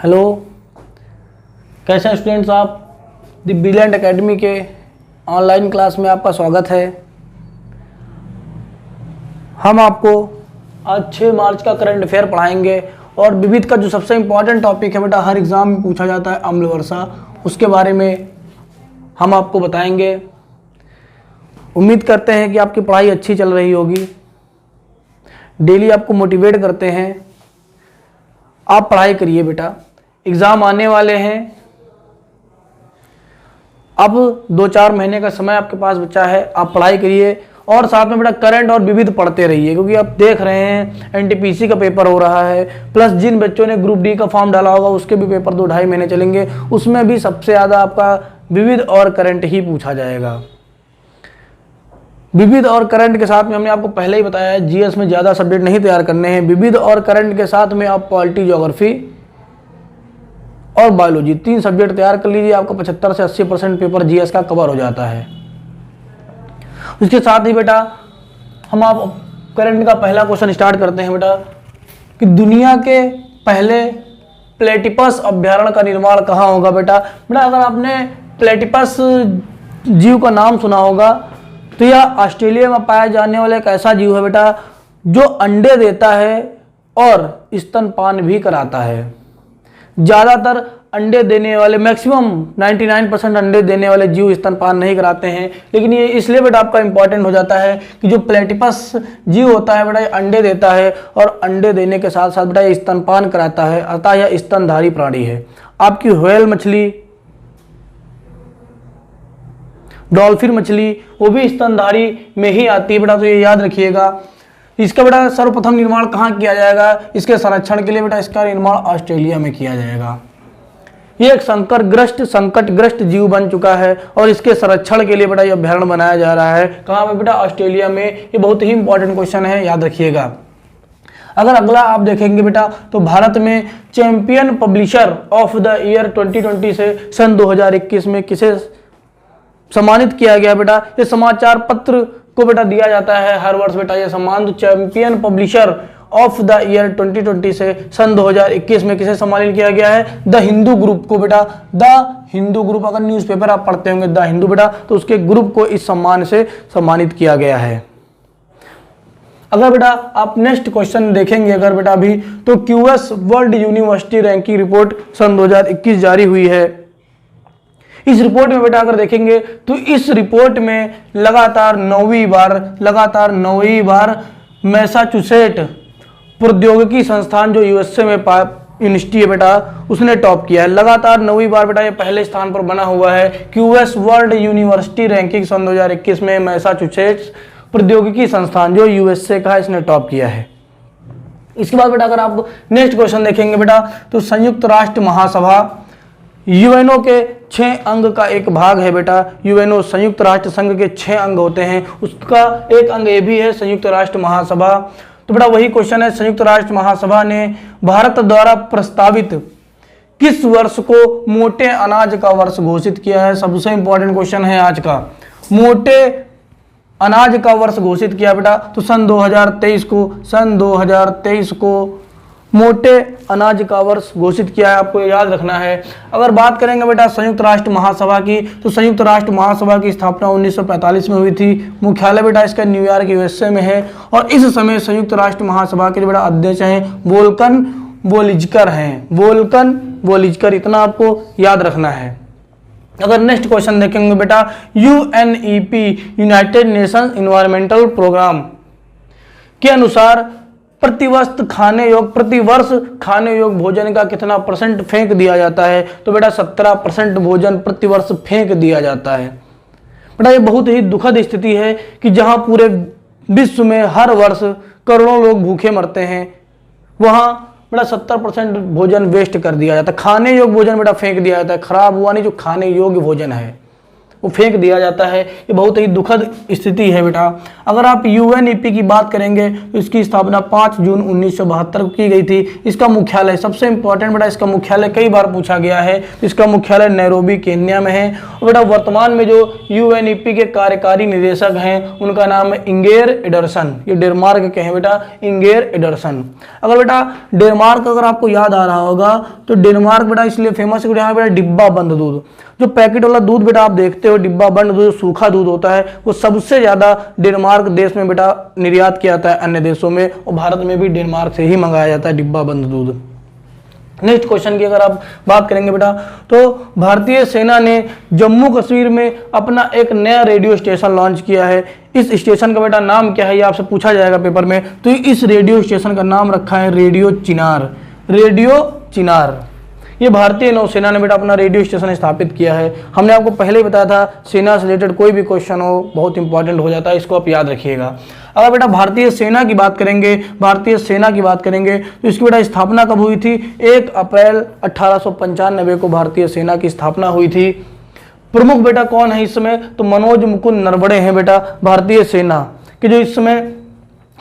Hello, कैसे हैं students आप? द ब्रिलियंट एकेडमी के ऑनलाइन क्लास में आपका स्वागत है। हम आपको आज 6 मार्च का करंट अफेयर पढ़ाएंगे और विविध का जो सबसे इम्पॉर्टेंट टॉपिक है बेटा, हर एग्ज़ाम में पूछा जाता है, अम्ल वर्षा, उसके बारे में हम आपको बताएंगे। उम्मीद करते हैं कि आपकी पढ़ाई अच्छी चल रही होगी। डेली आपको मोटिवेट करते हैं, आप पढ़ाई करिए बेटा, एग्ज़ाम आने वाले हैं। अब 2-4 महीने का समय आपके पास बचा है, आप पढ़ाई करिए और साथ में बेटा करंट और विविध पढ़ते रहिए, क्योंकि आप देख रहे हैं एनटीपीसी का पेपर हो रहा है, प्लस जिन बच्चों ने ग्रुप डी का फॉर्म डाला होगा उसके भी पेपर 2-2.5 महीने चलेंगे, उसमें भी सबसे ज़्यादा आपका विविध और करंट ही पूछा जाएगा। विविध और करंट के साथ में हमने आपको पहले ही बताया है, जीएस में ज़्यादा सब्जेक्ट नहीं तैयार करने हैं। विविध और करंट के साथ में आप पॉलिटी, ज्योग्राफी और बायोलॉजी 3 सब्जेक्ट तैयार कर लीजिए, आपका 75 से 80% पेपर जीएस का कवर हो जाता है। उसके साथ ही बेटा हम आप करंट का पहला क्वेश्चन स्टार्ट करते हैं बेटा, कि दुनिया के पहले प्लेटिपस अभ्यारण्य का निर्माण कहाँ होगा बेटा? बेटा अगर आपने प्लेटिपस जीव का नाम सुना होगा तो यह ऑस्ट्रेलिया में पाया जाने वाला एक ऐसा जीव है बेटा जो अंडे देता है और स्तनपान भी कराता है। ज़्यादातर अंडे देने वाले, मैक्सिमम 99% अंडे देने वाले जीव स्तनपान नहीं कराते हैं, लेकिन ये इसलिए बेटा आपका इंपॉर्टेंट हो जाता है कि जो प्लेटिपस जीव होता है बेटा, ये अंडे देता है और अंडे देने के साथ साथ बेटा ये स्तनपान कराता है, अतः यह स्तनधारी प्राणी है। आपकी व्हेल मछली, डॉल्फिन मछली, वो भी स्तनधारी में ही आती है बेटा, तो ये याद रखिएगा। इसका बेटा सर्वप्रथम निर्माण कहाँ किया जाएगा? इसके संरक्षण के लिए बेटा इसका निर्माण ऑस्ट्रेलिया में किया जाएगा। ये एक संकटग्रस्त जीव बन चुका है और इसके संरक्षण के लिए बेटा ये अभ्यारण्य बनाया जा रहा है। कहाँ पे बेटा? ऑस्ट्रेलिया में। ये बहुत ही इंपॉर्टेंट क्वेश्चन है, याद रखिएगा। अगर अगला आप देखेंगे बेटा तो भारत में champion publisher of the year 2020 से सन 2021 में किसे सम्मानित किया गया बेटा? ये समाचार पत्र को बेटा दिया जाता है हर वर्ष बेटा ये सम्मान। तो champion publisher of the year 2020 से सन 2021 में किसे सम्मानित किया गया है? द हिंदू ग्रुप को बेटा। द हिंदू ग्रुप, अगर न्यूज़पेपर आप पढ़ते होंगे द हिंदू बेटा, तो उसके ग्रुप को इस सम्मान से सम्मानित किया गया है। अगर बेटा आप नेक्स्ट क्वेश्चन देखेंगे अगर बेटा अभी, तो QS world university ranking report सन 2021 जारी हुई है। इस रिपोर्ट में बेटा अगर देखेंगे तो इस रिपोर्ट में लगातार नौवीं बार मैसाचुसेट प्रौद्योगिकी संस्थान जो यूएसए में यूनिवर्सिटी है बेटा, उसने टॉप किया है। लगातार 9वीं बार बेटा ये पहले स्थान पर बना हुआ है। क्यूएस वर्ल्ड यूनिवर्सिटी रैंकिंग सन 2021 में मैसाचुसेट्स प्रौद्योगिकी संस्थान जो यूएसए का है, इसने टॉप किया है। इसके बाद बेटा अगर आप नेक्स्ट क्वेश्चन देखेंगे बेटा, तो संयुक्त राष्ट्र महासभा यूएनओ के 6 अंग का एक भाग है बेटा। यूएनओ संयुक्त राष्ट्र संघ के 6 अंग होते हैं, उसका एक अंग ये भी है संयुक्त राष्ट्र महासभा। तो बेटा वही क्वेश्चन है, संयुक्त राष्ट्र महासभा ने भारत द्वारा प्रस्तावित किस वर्ष को मोटे अनाज का वर्ष घोषित किया है? सबसे इंपॉर्टेंट क्वेश्चन है आज का। मोटे अनाज का वर्ष घोषित किया बेटा, तो सन 2023 को मोटे अनाज का वर्ष घोषित किया है, आपको याद रखना है। अगर बात करेंगे बेटा संयुक्त राष्ट्र महासभा की, तो संयुक्त राष्ट्र महासभा की स्थापना 1945 में हुई थी। मुख्यालय बेटा इसका न्यूयॉर्क यूएसए में है और इस समय संयुक्त राष्ट्र महासभा के बेटा अध्यक्ष हैं वोल्कन वोलिजकर, इतना आपको याद रखना है। अगर नेक्स्ट क्वेश्चन देखेंगे बेटा, UNEP United Nations environmental programme के अनुसार प्रतिवर्ष खाने योग्य भोजन का कितना % फेंक दिया जाता है? तो बेटा 17% भोजन प्रतिवर्ष फेंक दिया जाता है। बेटा ये बहुत ही दुखद स्थिति है कि जहां पूरे विश्व में हर वर्ष करोड़ों लोग भूखे मरते हैं, वहां बेटा 70% भोजन वेस्ट कर दिया जाता है। खाने योग्य भोजन बेटा फेंक दिया जाता है, खराब हुआ नहीं, जो खाने योग्य भोजन है वो फेंक दिया जाता है। ये बहुत ही दुखद स्थिति है बेटा। अगर आप यूएनईपी की बात करेंगे तो इसकी स्थापना 5 जून 1972 को की गई थी। इसका मुख्यालय, सबसे इंपॉर्टेंट बेटा, इसका मुख्यालय कई बार पूछा गया है, इसका मुख्यालय नैरोबी केन्या में है। और बेटा वर्तमान में जो यूएनईपी के कार्यकारी निदेशक हैं उनका नाम है इंगेर एडरसन। ये डेनमार्क के हैं बेटा, इंगेर एडरसन। अगर बेटा डेनमार्क अगर आपको याद आ रहा होगा तो डेनमार्क बेटा इसलिए फेमस है, यहाँ बेटा डिब्बा बंद दूध, जो पैकेट वाला दूध बेटा आप देखते हो, डिब्बा बंद दूध, सूखा दूध होता है, वो सबसे ज्यादा डेनमार्क देश में बेटा निर्यात किया जाता है अन्य देशों में, और भारत में भी डेनमार्क से ही मंगाया जाता है डिब्बा बंद दूध। नेक्स्ट क्वेश्चन की अगर आप बात करेंगे बेटा, तो भारतीय सेना ने जम्मू कश्मीर में अपना एक नया रेडियो स्टेशन लॉन्च किया है। इस स्टेशन का बेटा नाम क्या है, ये आपसे पूछा जाएगा पेपर में। तो इस रेडियो स्टेशन का नाम रखा है रेडियो चिनार। रेडियो चिनार, ये भारतीय नौसेना ने बेटा अपना रेडियो स्टेशन स्थापित किया है। हमने आपको पहले ही बताया था, सेना से रिलेटेड कोई भी क्वेश्चन हो बहुत इंपॉर्टेंट हो जाता है, इसको आप याद रखिएगा। अगर बेटा भारतीय सेना की बात करेंगे, भारतीय सेना की बात करेंगे तो इसकी बेटा स्थापना कब हुई थी? 1 अप्रैल 1895 को भारतीय सेना की स्थापना हुई थी। प्रमुख बेटा कौन है इस समय? तो मनोज मुकुंद नरवणे हैं बेटा। भारतीय सेना के जो इस समय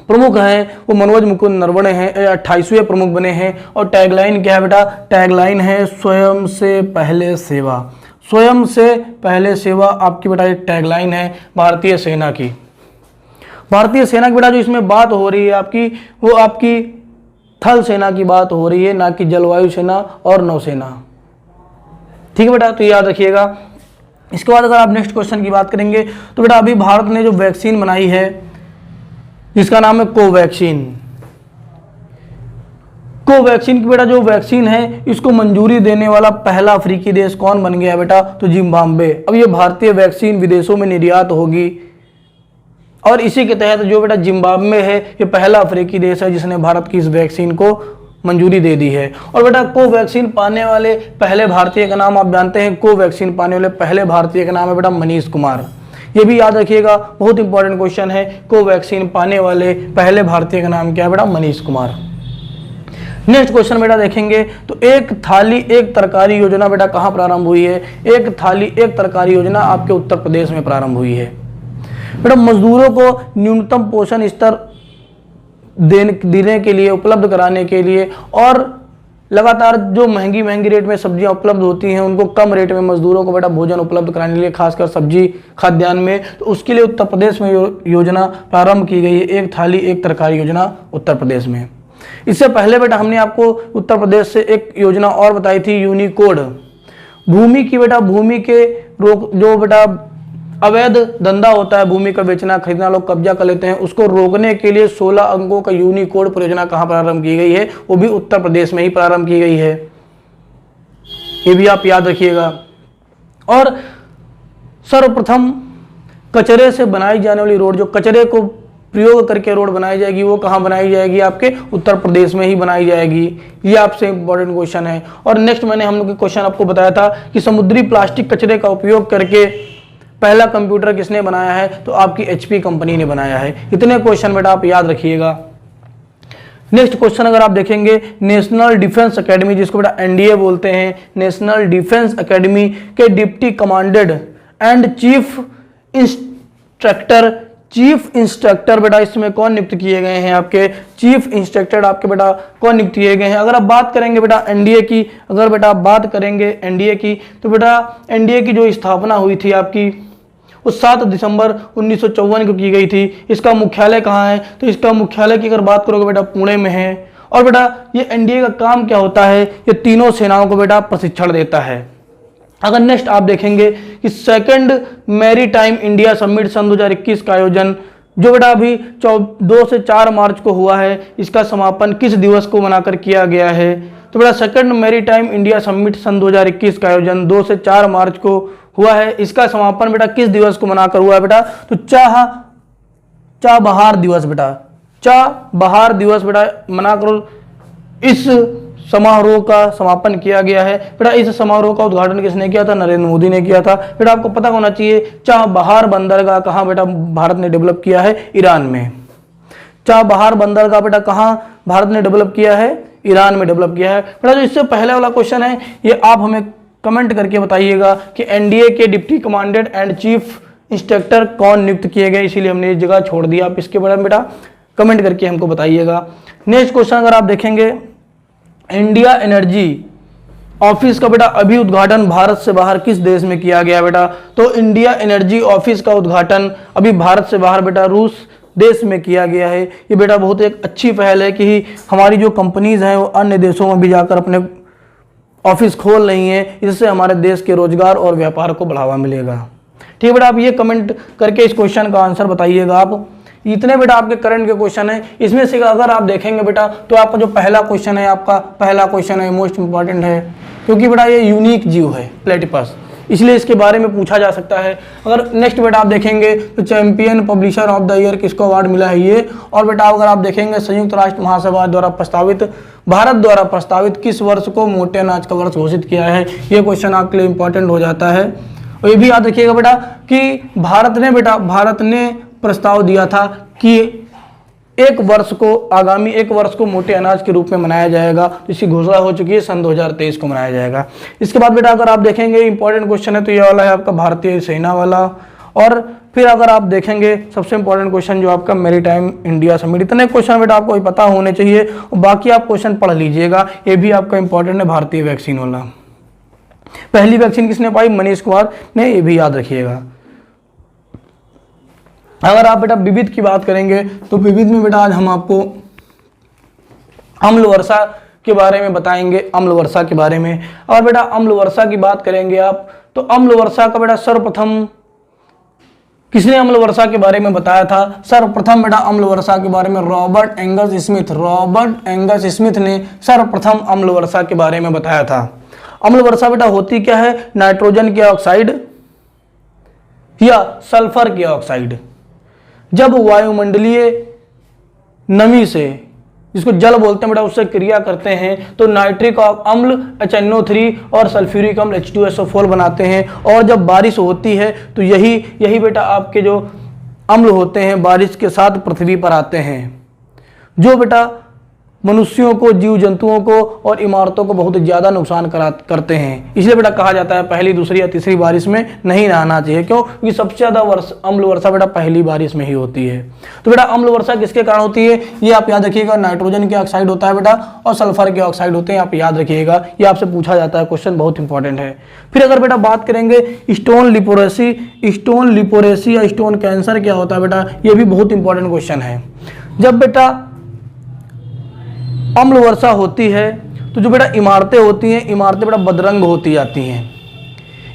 प्रमुख हैं वो मनोज मुकुंद नरवणे हैं, 28वें प्रमुख बने हैं। और टैगलाइन क्या है बेटा? टैगलाइन है स्वयं से पहले सेवा। स्वयं से पहले सेवा आपकी बेटा एक टैगलाइन है भारतीय सेना की। भारतीय सेना की बेटा जो इसमें बात हो रही है आपकी, वो आपकी थल सेना की बात हो रही है, ना कि जलवायु सेना और नौसेना। ठीक है बेटा, तो याद रखिएगा। इसके बाद अगर आप नेक्स्ट क्वेश्चन की बात करेंगे तो बेटा अभी भारत ने जो वैक्सीन बनाई है जिसका नाम है कोवैक्सीन। कोवैक्सीन की बेटा जो वैक्सीन है इसको मंजूरी देने वाला पहला अफ्रीकी देश कौन बन गया बेटा? तो जिम्बाब्वे। अब ये भारतीय वैक्सीन विदेशों में निर्यात होगी और इसी के तहत जो बेटा जिम्बाब्वे है ये पहला अफ्रीकी देश है जिसने भारत की इस वैक्सीन को मंजूरी दे दी है। और बेटा कोवैक्सीन पाने वाले पहले भारतीय का नाम आप जानते हैं, कोवैक्सीन पाने वाले पहले भारतीय का नाम है बेटा मनीष कुमार। ये भी याद रखिएगा, बहुत इंपॉर्टेंट क्वेश्चन है। कोवैक्सीन पाने वाले पहले भारतीय का नाम क्या है बेटा? मनीष कुमार। नेक्स्ट क्वेश्चन बेटा देखेंगे तो एक थाली एक तरकारी योजना बेटा कहाँ प्रारंभ हुई है? एक थाली एक तरकारी योजना आपके उत्तर प्रदेश में प्रारंभ हुई है। बेटा मजदूरों को न्यूनतम पोषण स्तर देने के लिए, उपलब्ध कराने के लिए, और लगातार जो महंगी रेट में सब्जियां उपलब्ध होती हैं उनको कम रेट में मजदूरों को बेटा भोजन उपलब्ध कराने के लिए, खासकर सब्जी खाद्यान्न में, तो उसके लिए उत्तर प्रदेश में योजना प्रारंभ की गई है, एक थाली एक तरकारी योजना उत्तर प्रदेश में। इससे पहले बेटा हमने आपको उत्तर प्रदेश से एक योजना और बताई थी, यूनिकोड। भूमि की बेटा, भूमि के रोक, जो बेटा अवैध धंधा होता है, भूमि का बेचना खरीदना, लोग कब्जा कर लेते हैं, उसको रोकने के लिए 16 अंकों का यूनिकोड परियोजना कहाँ प्रारंभ की गई है? वो भी उत्तर प्रदेश में ही प्रारंभ की गई है। ये भी आप याद रखिएगा। और सर्वप्रथम कचरे से बनाई जाने वाली रोड, जो कचरे को प्रयोग करके रोड बनाई जाएगी, वो कहाँ बनाई जाएगी? आपके उत्तर प्रदेश में ही बनाई जाएगी। ये आपसे इंपॉर्टेंट क्वेश्चन है। और नेक्स्ट मैंने हम लोग क्वेश्चन आपको बताया था कि समुद्री प्लास्टिक कचरे का उपयोग करके पहला कंप्यूटर किसने बनाया है? तो आपकी HP कंपनी ने बनाया है। इतने क्वेश्चन बेटा आप याद रखिएगा। नेक्स्ट क्वेश्चन अगर आप देखेंगे, नेशनल डिफेंस एकेडमी, जिसको बेटा NDA बोलते हैं, नेशनल डिफेंस एकेडमी के deputy commandant and chief instructor बेटा इसमें कौन नियुक्त किए गए हैं? आपके चीफ इंस्ट्रक्टर आपके बेटा कौन नियुक्त किए गए हैं? अगर आप बात करेंगे बेटा NDA की, अगर बेटा आप बात करेंगे NDA की, तो बेटा NDA की जो स्थापना हुई थी आपकी वो 7 दिसंबर 1954 को की गई थी। इसका मुख्यालय कहाँ है? तो इसका मुख्यालय की अगर बात करोगे बेटा पुणे में है। और बेटा ये NDA का काम क्या होता है? ये तीनों सेनाओं को बेटा प्रशिक्षण देता है। अगर नेक्स्ट आप देखेंगे कि सेकंड मैरीटाइम इंडिया समिट सन 2021 का आयोजन जो बेटा अभी 2 से 4 मार्च को हुआ है, इसका समापन किस दिवस को मनाकर किया गया है? तो बेटा सेकंड मैरीटाइम इंडिया समिट सन 2021 का आयोजन 2 से 4 मार्च को हुआ है। इसका समापन बेटा किस दिवस को मनाकर हुआ है बेटा? तो चाबहार दिवस बेटा, चाबहार दिवस बेटा मनाकर इस समारोह का समापन किया गया है। बेटा इस समारोह का उद्घाटन किसने किया था? नरेंद्र मोदी ने किया था। बेटा आपको पता होना चाहिए चाबहार बंदरगाह कहाँ बेटा भारत ने डेवलप किया है? ईरान में। चाबहार बंदरगाह बेटा कहाँ भारत ने डेवलप किया है? ईरान में डेवलप किया है। बेटा जो इससे पहले वाला क्वेश्चन है ये आप हमें कमेंट करके बताइएगा कि एनडीए के deputy commandant and chief instructor कौन नियुक्त किए गए, इसीलिए हमने ये जगह छोड़ दिया। आप इसके बारे में बेटा कमेंट करके हमको बताइएगा। नेक्स्ट क्वेश्चन अगर आप देखेंगे, इंडिया एनर्जी ऑफिस का बेटा अभी उद्घाटन भारत से बाहर किस देश में किया गया बेटा? तो इंडिया एनर्जी ऑफिस का उद्घाटन अभी भारत से बाहर बेटा रूस देश में किया गया है। ये बेटा बहुत एक अच्छी पहल है कि हमारी जो कंपनीज हैं वो अन्य देशों में भी जाकर अपने ऑफिस खोल रही हैं, इससे हमारे देश के रोजगार और व्यापार को बढ़ावा मिलेगा। ठीक है बेटा, आप ये कमेंट करके इस क्वेश्चन का आंसर बताइएगा। आप इतने बेटा आपके करंट के क्वेश्चन है। इसमें से अगर आप देखेंगे बेटा तो आपका जो पहला क्वेश्चन है, आपका पहला क्वेश्चन है मोस्ट इंपॉर्टेंट है, क्योंकि बेटा ये यूनिक जीव है प्लेटिपस, इसलिए इसके बारे में पूछा जा सकता है। अगर नेक्स्ट बेटा आप देखेंगे तो champion publisher of the year किसको अवार्ड मिला है ये। और बेटा अगर आप देखेंगे संयुक्त राष्ट्र महासभा द्वारा प्रस्तावित, भारत द्वारा प्रस्तावित किस वर्ष को मोटे अनाज का वर्ष घोषित किया है, ये क्वेश्चन आपके लिए इंपॉर्टेंट हो जाता है। और ये भी याद रखिएगा बेटा कि भारत ने प्रस्ताव दिया था कि आगामी एक वर्ष को मोटे अनाज के रूप में मनाया जाएगा, इसकी घोषणा हो चुकी है, सन 2023 को मनाया जाएगा। इसके बाद बेटा अगर आप देखेंगे इंपॉर्टेंट क्वेश्चन है तो ये वाला है आपका भारतीय सेना वाला। और फिर अगर आप देखेंगे सबसे इंपॉर्टेंट क्वेश्चन जो आपका मैरीटाइम इंडिया समिट। इतने क्वेश्चन बेटा आपको पता होने चाहिए और बाकी आप क्वेश्चन पढ़ लीजिएगा, ये भी आपका इंपॉर्टेंट है भारतीय वैक्सीन वाला। पहली वैक्सीन किसने पाई? मनीष कुमार ने, ये भी याद रखिएगा। अगर आप बेटा विविध की बात करेंगे तो विविध में बेटा आज हम आपको अम्ल वर्षा के बारे में बताएंगे, अम्ल वर्षा के बारे में। और बेटा अम्ल वर्षा की बात करेंगे आप तो अम्ल वर्षा का बेटा सर्वप्रथम किसने अम्ल वर्षा के बारे में बताया था? सर्वप्रथम बेटा अम्ल वर्षा के बारे में रॉबर्ट एंगस स्मिथ ने सर्वप्रथम अम्ल वर्षा के बारे में बताया था। अम्ल वर्षा बेटा होती क्या है? नाइट्रोजन के ऑक्साइड या सल्फर के ऑक्साइड जब वायुमंडलीय नमी से, जिसको जल बोलते हैं बेटा, उससे क्रिया करते हैं तो नाइट्रिक अम्ल HNO3 और सल्फ्यूरिक अम्ल H2SO4 बनाते हैं। और जब बारिश होती है तो यही बेटा आपके जो अम्ल होते हैं बारिश के साथ पृथ्वी पर आते हैं, जो बेटा मनुष्यों को, जीव जंतुओं को और इमारतों को बहुत ज़्यादा नुकसान करते हैं। इसलिए बेटा कहा जाता है पहली, दूसरी या तीसरी बारिश में नहीं नहाना चाहिए। क्यों? क्योंकि सबसे ज़्यादा अम्ल वर्षा बेटा पहली बारिश में ही होती है। तो बेटा अम्ल वर्षा किसके कारण होती है ये आप याद रखिएगा। नाइट्रोजन के ऑक्साइड होता है बेटा और सल्फर के ऑक्साइड होते हैं, आप याद रखिएगा, ये आपसे पूछा जाता है, क्वेश्चन बहुत इंपॉर्टेंट है। फिर अगर बेटा बात करेंगे स्टोन लिपोरेसी या स्टोन कैंसर क्या होता है बेटा, ये भी बहुत इंपॉर्टेंट क्वेश्चन है। जब बेटा अम्ल वर्षा होती है तो जो बेटा इमारतें होती हैं, इमारतें बेटा बदरंग होती जाती हैं।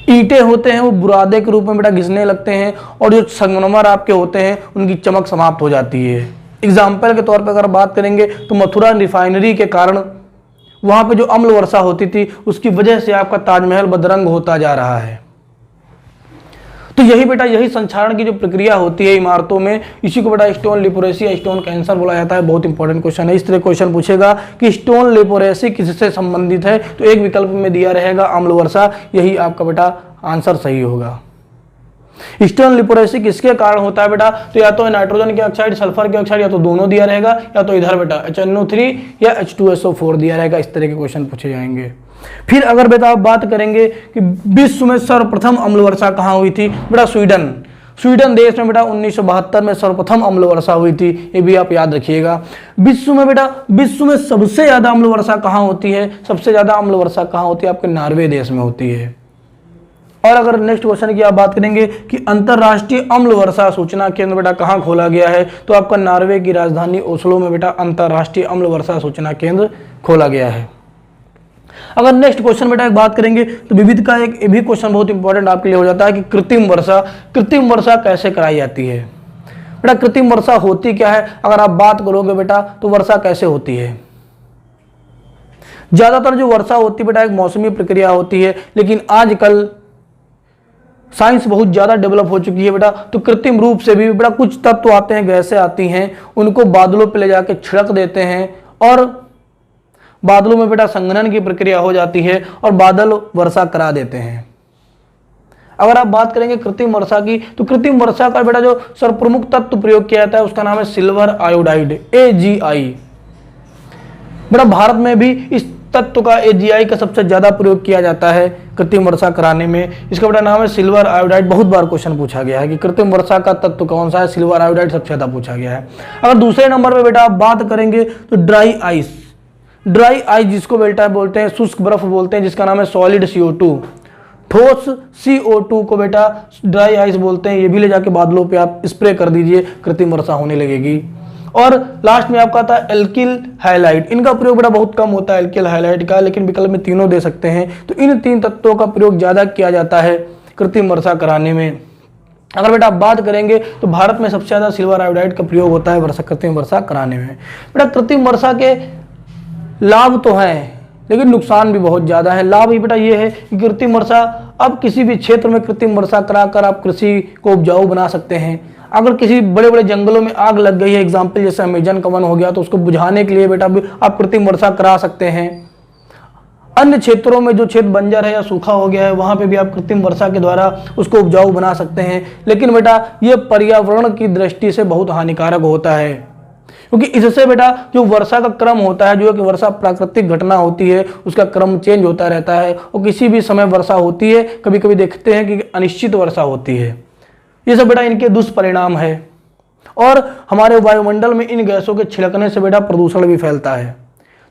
ईंटें होते हैं वो बुरादे के रूप में बेटा घिसने लगते हैं और जो संगमरमर आपके होते हैं उनकी चमक समाप्त हो जाती है। एग्जाम्पल के तौर पर अगर बात करेंगे तो मथुरा रिफाइनरी के कारण वहाँ पे जो अम्ल वर्षा होती थी उसकी वजह से आपका ताजमहल बदरंग होता जा रहा है। तो यही संक्षारण की जो प्रक्रिया होती है इमारतों में, इसी को बेटा स्टोन लिपोरेसी या स्टोन कैंसर बोला जाता है। बहुत इंपॉर्टेंट क्वेश्चन है। इस तरह क्वेश्चन पूछेगा कि स्टोन लिपोरेसी किससे संबंधित है तो एक विकल्प में दिया रहेगा अम्ल वर्षा, यही आपका बेटा आंसर सही होगा। स्टोन लिपोरेसी किसके कारण होता है बेटा, तो या तो नाइट्रोजन के ऑक्साइड, सल्फर के ऑक्साइड, या तो दोनों दिया रहेगा, या तो इधर बेटा HNO3 या H2SO4 दिया रहेगा। इस तरह के क्वेश्चन पूछे जाएंगे। फिर अगर बेटा आप बात करेंगे कि विश्व में सर्वप्रथम अम्ल वर्षा कहाँ हुई थी बेटा, स्वीडन देश में बेटा 1972 में सर्वप्रथम अम्ल वर्षा हुई थी, ये भी आप याद रखिएगा। विश्व में सबसे ज्यादा अम्ल वर्षा कहाँ होती है? सबसे ज्यादा अम्ल वर्षा कहाँ होती है? आपके नॉर्वे देश में होती है। और अगर नेक्स्ट क्वेश्चन की आप बात करेंगे कि अंतरराष्ट्रीय अम्ल वर्षा सूचना केंद्र बेटा कहाँ खोला गया है, तो आपका नॉर्वे की राजधानी ओस्लो में बेटा अंतरराष्ट्रीय अम्ल वर्षा सूचना केंद्र खोला गया है। अगर नेक्स्ट क्वेश्चन बेटा एक बात करेंगे तो विविध का एक भी क्वेश्चन बहुत इंपॉर्टेंट आपके लिए हो जाता है कि कृत्रिम वर्षा कैसे कराई जाती है बेटा। कृत्रिम वर्षा होती क्या है अगर आप बात करोगे बेटा तो वर्षा कैसे होती है? ज्यादातर जो वर्षा होती है बेटा एक मौसमी प्रक्रिया होती है, लेकिन आजकल साइंस बहुत ज़्यादा डेवलप हो चुकी है बेटा, तो कृत्रिम रूप से भी बेटा कुछ तत्व आते हैं, गैसें आती हैं, उनको बादलों पे ले जाके छिड़क देते हैं और बादलों में बेटा संघनन की प्रक्रिया हो जाती है और बादल वर्षा करा देते हैं। अगर आप बात करेंगे कृत्रिम वर्षा की तो कृत्रिम वर्षा का बेटा जो सर्वप्रमुख तत्व प्रयोग किया जाता है उसका नाम है सिल्वर आयोडाइड AgI। बेटा भारत में भी इस तत्व का AgI का सबसे ज्यादा प्रयोग किया जाता है कृत्रिम वर्षा कराने में? इसका बेटा नाम है सिल्वर आयोडाइड। बहुत बार क्वेश्चन पूछा गया है कि कृत्रिम वर्षा का तत्व कौन सा है, सिल्वर आयोडाइड सबसे ज्यादा पूछा गया है। अगर दूसरे नंबर पे बेटा आप बात करेंगे तो ड्राई आइस, ड्राई आइस जिसको बेटा बोलते हैं शुष्क बर्फ बोलते हैं, जिसका नाम है सॉलिड CO2, ठोस CO2 को बेटा ड्राई आइस बोलते हैं। ये भी ले जाके बादलों पे आप स्प्रे कर दीजिए, कृत्रिम वर्षा होने लगेगी। और लास्ट में आपका था एल्किल हाइलाइट। इनका प्रयोग बेटा बहुत कम होता है एल्किल हाइलाइट का, लेकिन विकल्प में तीनों दे सकते हैं। तो इन 3 तत्वों का प्रयोग ज्यादा किया जाता है कृत्रिम वर्षा कराने में। अगर बेटा आप बात करेंगे तो भारत में सबसे ज्यादा सिल्वर आयोडाइड का प्रयोग होता है कृत्रिम वर्षा कराने में। बेटा कृत्रिम वर्षा के लाभ तो हैं लेकिन नुकसान भी बहुत ज्यादा है। लाभ ही बेटा ये है कि कृत्रिम वर्षा, अब किसी भी क्षेत्र में कृत्रिम वर्षा कराकर आप कृषि को उपजाऊ बना सकते हैं। अगर किसी बड़े बड़े जंगलों में आग लग गई है, एग्जाम्पल जैसे अमेजन का वन हो गया, तो उसको बुझाने के लिए बेटा आप कृत्रिम वर्षा करा सकते हैं। अन्य क्षेत्रों में जो क्षेत्र बंजर है या सूखा हो गया है, वहां पे भी आप कृत्रिम वर्षा के द्वारा उसको उपजाऊ बना सकते हैं। लेकिन बेटा ये पर्यावरण की दृष्टि से बहुत हानिकारक होता है, क्योंकि इससे बेटा जो वर्षा का क्रम होता है, जो कि वर्षा प्राकृतिक घटना होती है, उसका क्रम चेंज होता रहता है और किसी भी समय वर्षा होती है। कभी कभी देखते हैं कि अनिश्चित वर्षा होती है। ये सब बेटा इनके दुष्परिणाम है। और हमारे वायुमंडल में इन गैसों के छिड़कने से बेटा प्रदूषण भी फैलता है।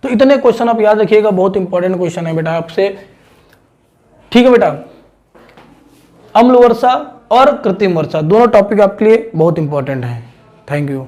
तो इतने क्वेश्चन आप याद रखिएगा, बहुत इंपॉर्टेंट क्वेश्चन है बेटा आपसे। ठीक है बेटा, अम्ल वर्षा और कृत्रिम वर्षा दोनों टॉपिक आपके लिए बहुत इंपॉर्टेंट है। Thank you.